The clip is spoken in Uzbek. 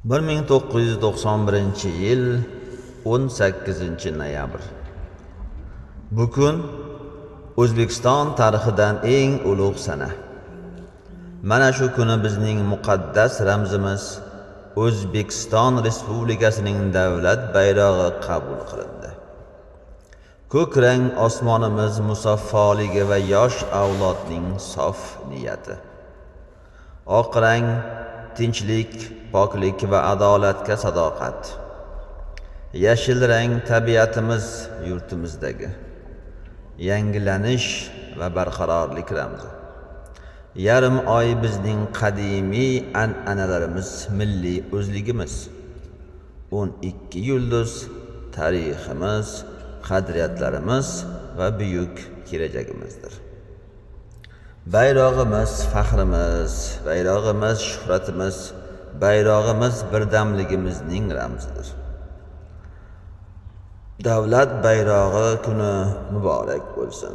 1991-yil 18-noyabr. Bu kun O'zbekiston tarixidan eng ulug' sana. Mana shu kuni bizning muqaddas ramzimiz O'zbekiston Respublikasining davlat bayrog'i qabul qilindi. Ko'k rang osmonimiz musaffoligi va yosh avlodning sof niyati. Oq rang tinchlik, poklik va adolatga sadoqat. Yashil rang tabiatimiz yurtimizdagi yangilanish va barqarorlik ramzi. Yarim oy bizning qadimiy an'analarimiz, milliy o'zligimiz. 12 yulduz tariximiz, qadriyatlarimiz va buyuk kelajagimizdir. Bayrog'imiz faxrimiz, bayrog'imiz shuhratimiz, bayrog'imiz birdamligimizning ramzidir. Davlat bayrog'i kuni muborak bo'lsin.